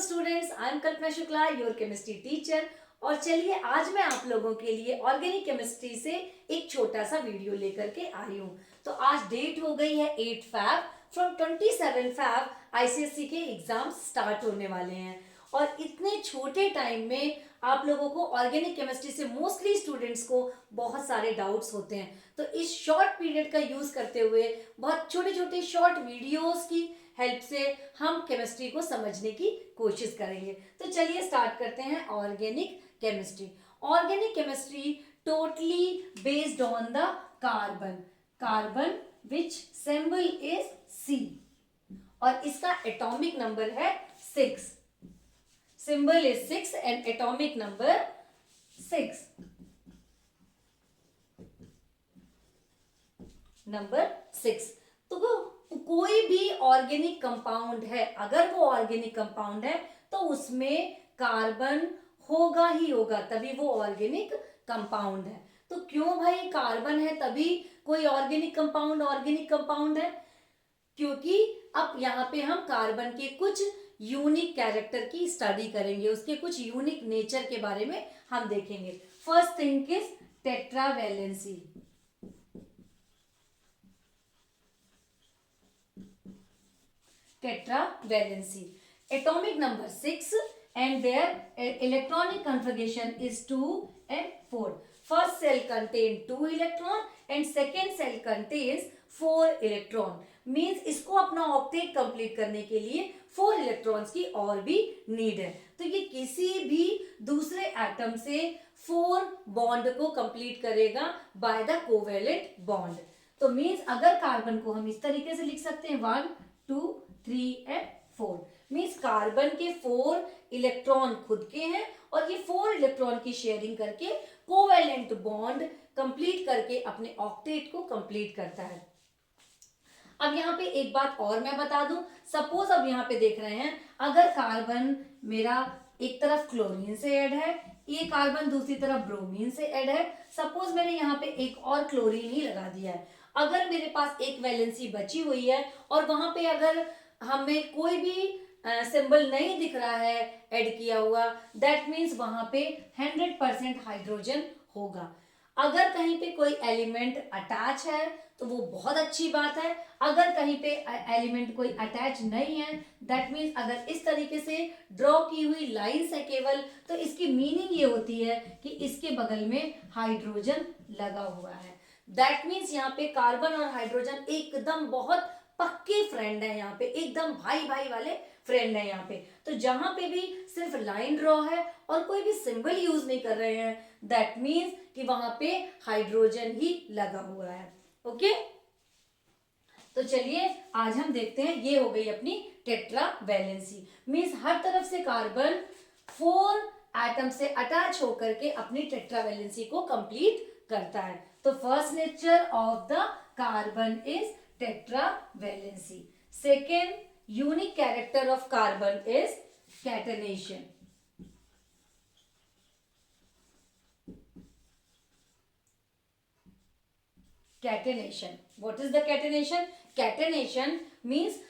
Students, I am Kalpana Shukla, your chemistry teacher. और चलिए आज मैं आप लोगों के लिए ऑर्गेनिक केमिस्ट्री से एक छोटा सा वीडियो लेकर के आई हूँ। तो आज डेट हो गई है 8 फैब। फ्रॉम 27 फैब आईसीएसई के एग्जाम स्टार्ट होने वाले हैं और इतने छोटे टाइम में आप लोगों को ऑर्गेनिक केमिस्ट्री से मोस्टली स्टूडेंट्स को बहुत सारे डाउट्स होते हैं। तो इस शॉर्ट पीरियड का यूज करते हुए बहुत छोटे छोटे शॉर्ट वीडियोस की हेल्प से हम केमिस्ट्री को समझने की कोशिश करेंगे। तो चलिए स्टार्ट करते हैं organic chemistry. Organic chemistry totally based on the carbon which symbol is C और इसका एटॉमिक नंबर है 6। Symbol is 6 and atomic number 6। Number 6। तो कोई भी ऑर्गेनिक कंपाउंड है, अगर वो ऑर्गेनिक कंपाउंड है तो उसमें कार्बन होगा ही होगा, तभी वो ऑर्गेनिक कंपाउंड है। तो क्यों भाई कार्बन है तभी कोई ऑर्गेनिक कंपाउंड है? क्योंकि अब यहाँ पे हम कार्बन के कुछ यूनिक कैरेक्टर की स्टडी करेंगे, उसके कुछ यूनिक नेचर के बारे में हम देखेंगे। First thing is tetravalency. Tetravalency. Atomic number 6 and their electronic configuration is 2 and 4. First cell contains 2 electron and second cell contains 4 electron. Means इसको अपना ऑक्टेट कंप्लीट करने के लिए 4 इलेक्ट्रॉन्स की और भी नीड है। तो ये किसी भी दूसरे एटम से 4 बॉन्ड को कंप्लीट करेगा बाय द कोवेलेंट बॉन्ड। तो मीन्स अगर कार्बन को हम इस तरीके से लिख सकते हैं 1 2 3 एंड 4। मीन्स कार्बन के 4 इलेक्ट्रॉन खुद के हैं और ये 4 इलेक्ट्रॉन की शेयरिंग करके कोवेलेंट बॉन्ड कंप्लीट करके अपने ऑक्टेट को कंप्लीट करता है। अब यहाँ पे एक बात और मैं बता दूं, सपोज अब यहाँ पे देख रहे हैं अगर कार्बन मेरा एक तरफ क्लोरीन से ऐड है, ये कार्बन दूसरी तरफ ब्रोमीन से ऐड है। सपोज मैंने यहाँ पे एक और क्लोरीन ही लगा दिया है। अगर मेरे पास एक वैलेंसी बची हुई है और वहां पे अगर हमें कोई भी सिंबल नहीं दिख रहा है ऐड किया हुआ, दैट मीन्स वहां पे 100% हाइड्रोजन होगा। अगर कहीं पे कोई एलिमेंट अटैच है तो वो बहुत अच्छी बात है। अगर कहीं पे एलिमेंट कोई अटैच नहीं है, दैट मीन्स अगर इस तरीके से ड्रॉ की हुई लाइंस है केवल, तो इसकी मीनिंग ये होती है कि इसके बगल में हाइड्रोजन लगा हुआ है। दैट मीन्स यहाँ पे कार्बन और हाइड्रोजन एकदम बहुत पक्के फ्रेंड है, यहाँ पे एकदम भाई भाई वाले फ्रेंड है यहाँ पे। तो जहां पे भी सिर्फ लाइन ड्रॉ है और कोई भी सिंबल यूज नहीं कर रहे हैं, दैट मीन्स कि वहां पे हाइड्रोजन ही लगा हुआ है। ओके, तो चलिए आज हम देखते हैं। ये हो गई अपनी टेट्रावैलेंसी। मीन्स हर तरफ से कार्बन 4 एटम से अटैच होकर के अपनी टेट्रावैलेंसी को कंप्लीट करता है। तो first nature of the carbon is tetravalency. Second unique character of carbon is catenation. Catenation. What is the catenation? Catenation means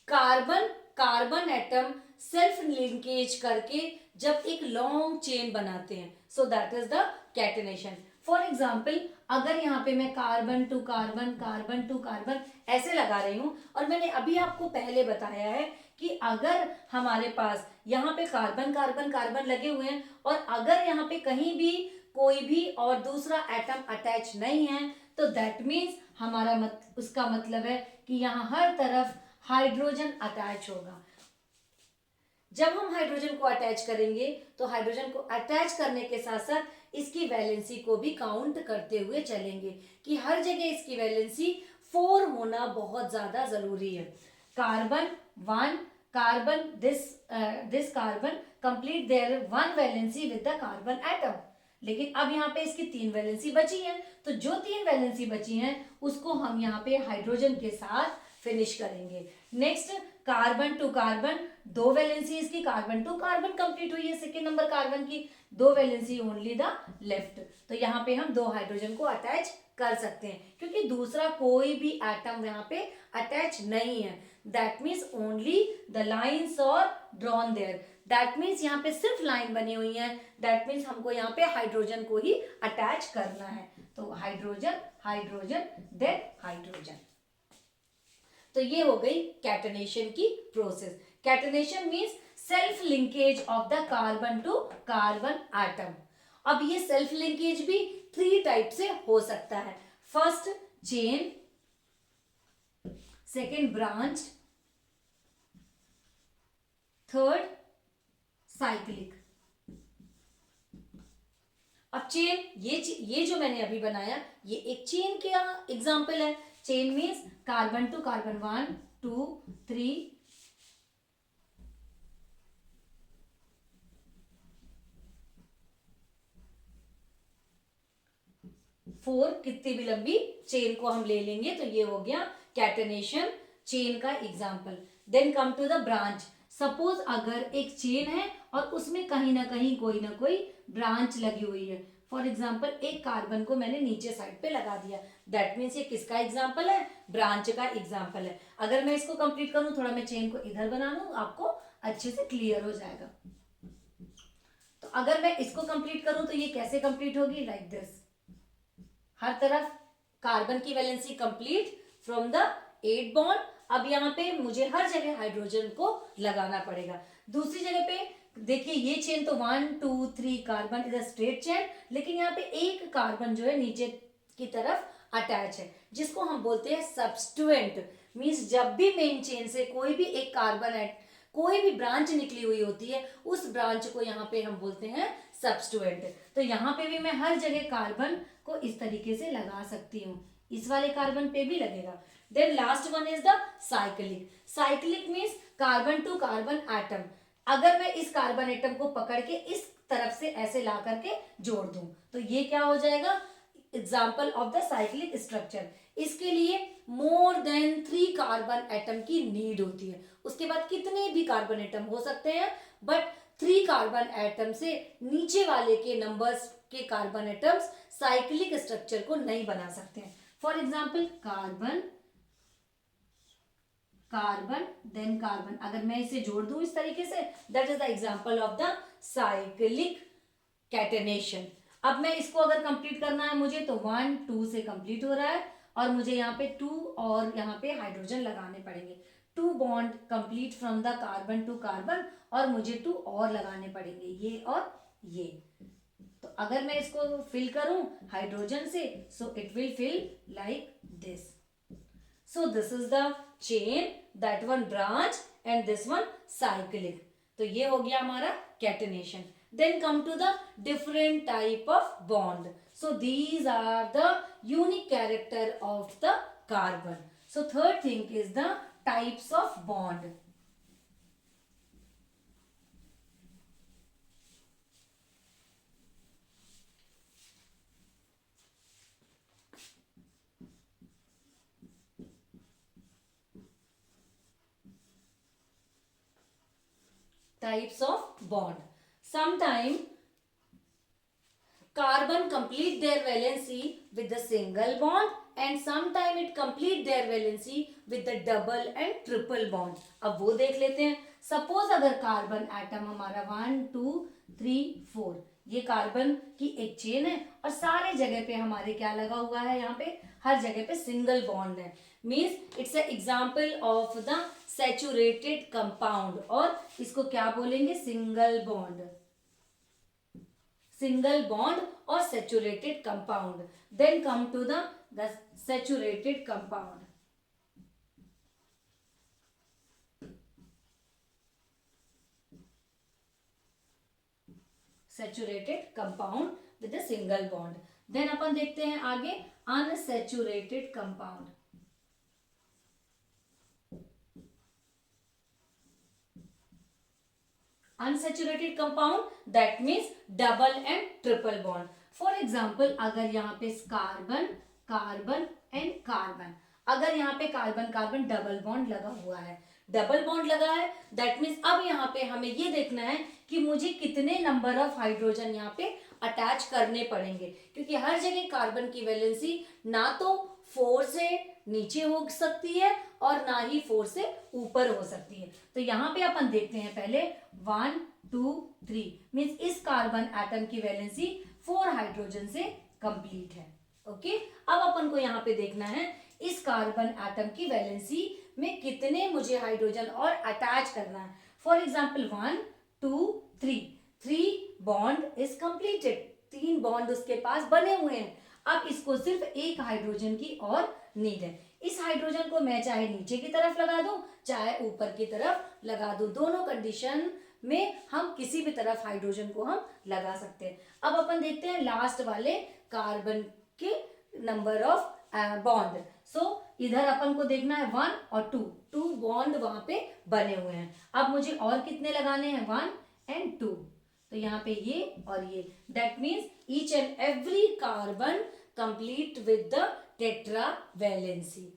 carbon atom self linkage करके जब एक लॉन्ग चेन बनाते हैं, so that is the catenation. For example अगर यहाँ पे मैं carbon to carbon ऐसे लगा रही हूं और मैंने अभी आपको पहले बताया है कि अगर हमारे पास यहाँ पे कार्बन लगे हुए हैं और अगर यहाँ पे कहीं भी कोई भी और दूसरा एटम अटैच नहीं है, तो दैट मीन्स हमारा उसका मतलब है कि यहाँ हर तरफ हाइड्रोजन अटैच होगा। जब हम हाइड्रोजन को अटैच करेंगे तो हाइड्रोजन को अटैच करने के साथ साथ इसकी वैलेंसी को भी काउंट करते हुए चलेंगे कि हर जगह इसकी वैलेंसी 4 होना बहुत ज्यादा जरूरी है। Carbon 1 carbon this carbon complete their 1 valency with the carbon atom. लेकिन अब यहाँ पे इसकी 3 वैलेंसी बची हैं, तो जो 3 वैलेंसी बची हैं उसको हम यहाँ पे हाइड्रोजन के साथ फिनिश करेंगे। Next carbon to carbon 2 valency इसकी, कार्बन टू कार्बन कंप्लीट हुई है सेकेंड नंबर कार्बन की, 2 वैलेंसी ओनली द लेफ्ट। तो यहाँ पे हम 2 हाइड्रोजन को अटैच कर सकते हैं क्योंकि दूसरा कोई भी एटम यहाँ पे अटैच नहीं है। That means only the lines are drawn there. That means यहाँ पे सिर्फ लाइन बनी हुई है, दैट मीन्स हमको यहाँ पे हाइड्रोजन को ही अटैच करना है। तो हाइड्रोजन हाइड्रोजन देन हाइड्रोजन। तो ये हो गई कैटनेशन की प्रोसेस। Catenation means self linkage of the carbon to carbon atom. अब ये सेल्फ लिंकेज भी 3 टाइप से हो सकता है। First chain, second branch, third cyclic. अब चेन, ये जो मैंने अभी बनाया ये एक चेन का एग्जांपल है। Chain means carbon to carbon 1 2 3 4, कितनी भी लंबी चेन को हम ले लेंगे तो ये हो गया कैटनेशन चेन का example. Then come to the branch. Suppose अगर एक चेन है और उसमें कहीं ना कहीं कोई ना कोई ब्रांच लगी हुई है। फॉर एग्जाम्पल एक कार्बन को मैंने नीचे साइड पे लगा दिया, दैट मीन्स ये किसका एग्जाम्पल है? ब्रांच का एग्जाम्पल है। अगर मैं इसको कंप्लीट करूं, थोड़ा मैं चेन को इधर बना लूं, आपको अच्छे से क्लियर हो जाएगा। तो अगर मैं इसको कंप्लीट करूं तो ये कैसे कंप्लीट होगी? Like this. हर तरफ कार्बन की valency complete from the 8 bond. अब यहाँ पे मुझे हर जगह हाइड्रोजन को लगाना पड़ेगा। दूसरी जगह पे देखिए ये चेन तो 1 2 3 carbon is a straight chain, लेकिन यहाँ पे एक कार्बन जो है नीचे की तरफ अटैच है, जिसको हम बोलते हैं सब्स्टिट्यूएंट। मींस जब भी मेन चेन से कोई भी एक कार्बन कोई भी ब्रांच निकली हुई होती है, उस ब्रांच को यहाँ पे हम बोलते हैं सब्स्टिट्यूएंट। तो यहाँ पे भी मैं हर जगह कार्बन को इस तरीके से लगा सकती हूँ, इस वाले कार्बन पे भी लगेगा। Then last one is the cyclic. Cyclic means carbon to carbon atom. अगर मैं इस कार्बन एटम को पकड़ के इस तरफ से ऐसे ला करके जोड़ दूं तो ये क्या हो जाएगा? Example of the cyclic structure. इसके लिए मोर देन 3 कार्बन एटम की नीड होती है। उसके बाद कितने भी कार्बन एटम हो सकते हैं, बट 3 कार्बन एटम से नीचे वाले के नंबर्स के कार्बन एटम्स साइक्लिक स्ट्रक्चर को नहीं बना सकते हैं। For example carbon carbon then carbon, अगर मैं इसे जोड़ दूं इस तरीके से, that is the example of the cyclic catenation. अब मैं इसको अगर कंप्लीट करना है मुझे तो 1 2 से कंप्लीट हो रहा है, और मुझे यहाँ पे 2 और यहाँ पे हाइड्रोजन लगाने पड़ेंगे। 2 bond complete from the carbon to carbon, और मुझे 2 और लगाने पड़ेंगे, ये और ये। तो अगर मैं इसको फिल करूं हाइड्रोजन से, so it will feel like this. So this is the chain, that one branch and this one cyclic. तो ये हो गया हमारा catenation. Then come to the different type of bond. So these are the unique character of the carbon. So third thing is the types of bond. Types of bond. Sometime carbon complete their valency with the single bond, and sometime it complete their valency with the double and triple bond. अब वो देख लेते हैं। Suppose अगर carbon atom हमारा 1 2 3 4, ये carbon की एक चेन है और सारे जगह पे हमारे क्या लगा हुआ है? यहाँ पे हर जगह पे सिंगल बॉन्ड है। Means it's example of the saturated compound, और इसको क्या बोलेंगे? Single bond. सिंगल बॉन्ड और saturated compound. Then come to the saturated compound. Saturated compound with a single bond. Then अपन देखते हैं आगे unsaturated compound. Unsaturated compound that means double and triple bond. For example अगर यहाँ पे carbon carbon and carbon, अगर यहाँ पे कार्बन कार्बन डबल बॉन्ड लगा हुआ है, डबल बॉन्ड लगा है, दैट मीन्स अब यहाँ पे हमें ये देखना है कि मुझे कितने नंबर ऑफ हाइड्रोजन यहाँ पे अटैच करने पड़ेंगे, क्योंकि हर जगह कार्बन की वैलेंसी ना तो 4 से नीचे हो सकती है और ना ही 4 से ऊपर हो सकती है। तो यहाँ पे अपन देखते हैं पहले 1 2 3 मीन्स इस कार्बन एटम की वैलेंसी 4 हाइड्रोजन से कंप्लीट है। ओके, अब अपन को यहाँ पे देखना है इस कार्बन एटम की वैलेंसी में कितने मुझे हाइड्रोजन और अटैच करना है। For example 1 2 3 3 bond is completed, 3 bond उसके पास बने हुए हैं। अब इसको सिर्फ एक हाइड्रोजन की और नीड है। इस हाइड्रोजन को मैं चाहे नीचे की तरफ लगा दूं चाहे ऊपर की तरफ लगा दूं, दोनों कंडीशन में हम किसी भी तरफ हाइड्रोजन को हम लगा सकते हैं। अब अपन देखते हैं लास्ट वाले कार्बन के नंबर ऑफ बॉन्ड। सो इधर अपन को देखना है 1 और 2, 2 बॉन्ड वहां पे बने हुए हैं। अब मुझे और कितने लगाने हैं 1 एंड 2, तो यहाँ पे ये और ये, that means each and every carbon complete with the tetra valency.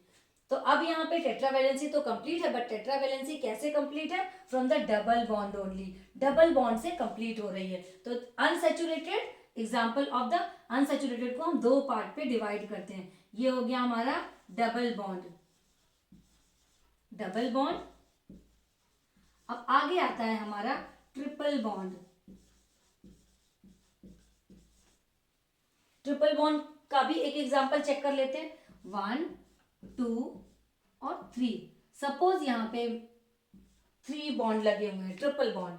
तो अब यहाँ पे टेट्रा वैलेंसी तो कंप्लीट है, बट टेट्रा वैलेंसी कैसे कंप्लीट है? From the double bond only, double bond से कंप्लीट हो रही है। तो unsaturated, example of the unsaturated को हम दो पार्ट पे डिवाइड करते हैं। ये हो गया हमारा डबल बॉन्ड, डबल बॉन्ड। अब आगे आता है हमारा ट्रिपल बॉन्ड। ट्रिपल बॉन्ड का भी एक एग्जांपल चेक कर लेते हैं, 1 2 और 3। सपोज यहाँ पे 3 बॉन्ड लगे हुए हैं, triple bond.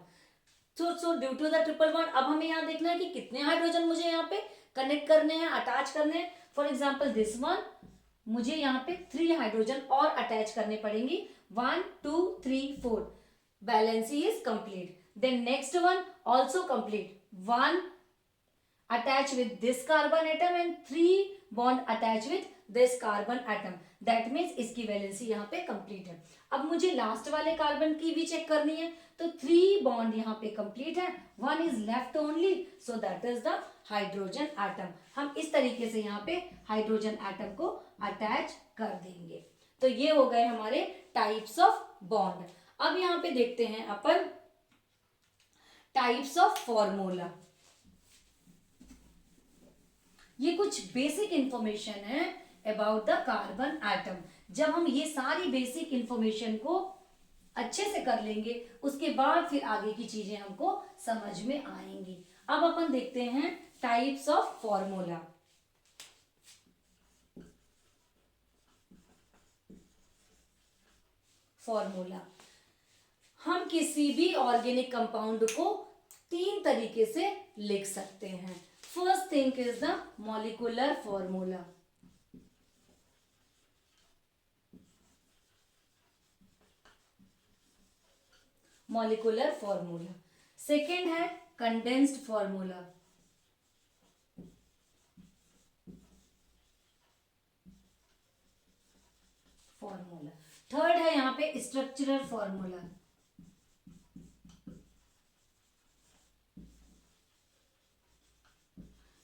So due to the triple bond अब हमें यहाँ देखना है कि कितने हाइड्रोजन मुझे यहाँ पे कनेक्ट करने हैं, अटैच करने हैं। फॉर एग्जाम्पल दिस वन, मुझे यहाँ पे 3 हाइड्रोजन और अटैच करने पड़ेंगी, 1 2 3 4, valency is complete. Then next one also complete, 1 attach with this carbon atom and 3 bond attach with this carbon atom, that means इसकी वैलेंसी यहाँ पे कंप्लीट है। अब मुझे लास्ट वाले कार्बन की भी चेक करनी है, तो 3 बॉन्ड यहाँ पे कंप्लीट है, 1 is left only, so that is the hydrogen atom. हम इस तरीके से यहाँ पे हाइड्रोजन एटम को अटैच कर देंगे। तो ये हो गए हमारे टाइप्स ऑफ बॉन्ड। अब यहाँ पे देखते हैं अपन टाइप्स ऑफ फॉर्मूला। ये कुछ बेसिक इंफॉर्मेशन है अबाउट द कार्बन एटम। जब हम ये सारी बेसिक इंफॉर्मेशन को अच्छे से कर लेंगे उसके बाद फिर आगे की चीजें हमको समझ में आएंगी। अब अपन देखते हैं टाइप्स ऑफ फॉर्मूला। फॉर्मूला, हम किसी भी ऑर्गेनिक कंपाउंड को 3 तरीके से लिख सकते हैं। First thing is the molecular formula. Molecular formula. Second है condensed formula. Formula. Third है यहाँ पे structural formula.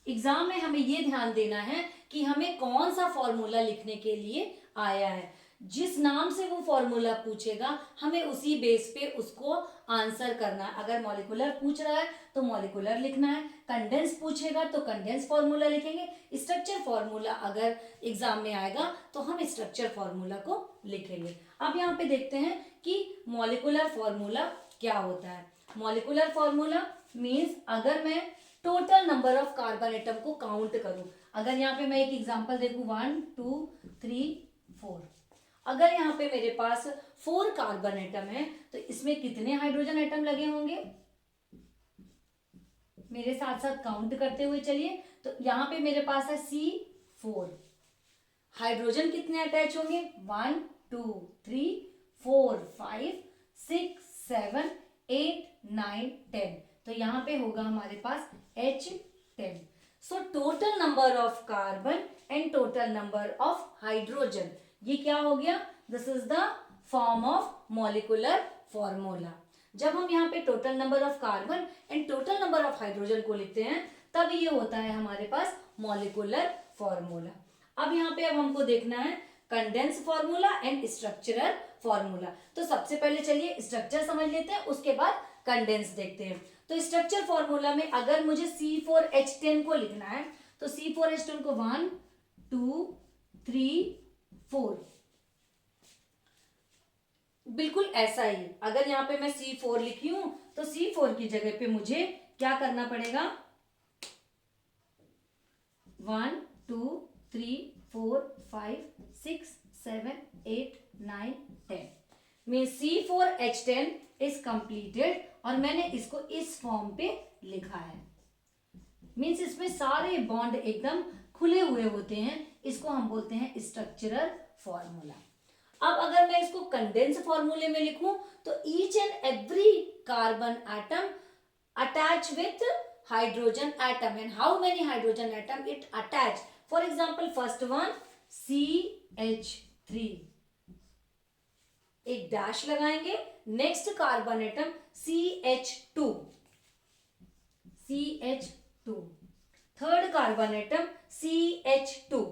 एग्जाम में हमें ये ध्यान देना है कि हमें कौन सा फॉर्मूला लिखने के लिए आया है। जिस नाम से वो फॉर्मूला पूछेगा हमें उसी बेस पे उसको आंसर करना है। अगर मॉलिक्यूलर पूछ रहा है तो मॉलिक्यूलर लिखना है, कंडेंस पूछेगा तो कंडेंस फॉर्मूला लिखेंगे, स्ट्रक्चर फॉर्मूला अगर एग्जाम में आएगा तो हम स्ट्रक्चर फॉर्मूला को लिखेंगे। अब यहाँ पे देखते हैं कि मॉलिक्यूलर फॉर्मूला क्या होता है। मॉलिक्यूलर फॉर्मूला मीन्स अगर मैं total number of carbon atom को काउंट करूं, अगर यहाँ पे मैं एक एग्जांपल देखूं 1 2 3 4, अगर यहाँ पे मेरे पास 4 कार्बन एटम है तो इसमें कितने हाइड्रोजन एटम लगे होंगे, मेरे साथ साथ काउंट करते हुए चलिए। तो यहाँ पे मेरे पास है C4, हाइड्रोजन कितने अटैच होंगे 1 2 3 4 5 6 7 8 9 10, तो यहाँ पे होगा हमारे पास H10। So total number of carbon and total number of hydrogen, ये क्या हो गया, this is the form of molecular formula. जब हम यहाँ पे total number of carbon and total number of hydrogen को लिखते हैं तब ये होता है हमारे पास मॉलिक्यूलर फॉर्मूला। अब यहाँ पे अब हमको देखना है condense formula and structural formula. तो सबसे पहले चलिए स्ट्रक्चर समझ लेते हैं, उसके बाद कंडेंस देखते हैं। तो स्ट्रक्चर फॉर्मूला में अगर मुझे C4H10 को लिखना है तो C4H10 को 1 2 3 4, बिल्कुल ऐसा ही, अगर यहाँ पे मैं C4 लिखी हूं तो C4 की जगह पे मुझे क्या करना पड़ेगा, 1 2 3 4 5 6 7 8 9 10 मीन C4H10 इज कंप्लीटेड, और मैंने इसको इस फॉर्म पे लिखा है। मीन्स इसमें सारे बॉन्ड एकदम खुले हुए होते हैं, इसको हम बोलते हैं स्ट्रक्चरल फॉर्मूला। अब अगर मैं इसको कंडेंस फॉर्मूले में लिखूं तो each and every carbon atom attach with hydrogen atom, and how many hydrogen atom it attach. For example first one CH3, एक डैश लगाएंगे, next carbon atom CH2, third carbon atom CH2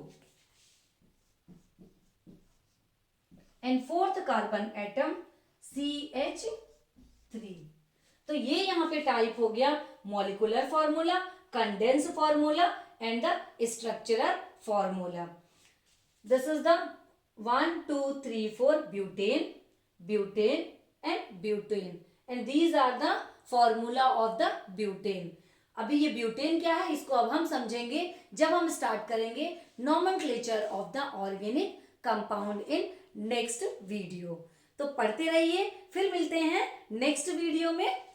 and fourth carbon atom CH3। तो ये यहां पे type हो गया molecular formula, condense formula and the structural formula. This is the 1 2 3 4 butane, butane and butane, and these are the formula of the butane. अभी ये butane क्या है इसको अब हम समझेंगे जब हम स्टार्ट करेंगे nomenclature of the organic compound in next video. तो पढ़ते रहिए, फिर मिलते हैं नेक्स्ट वीडियो में।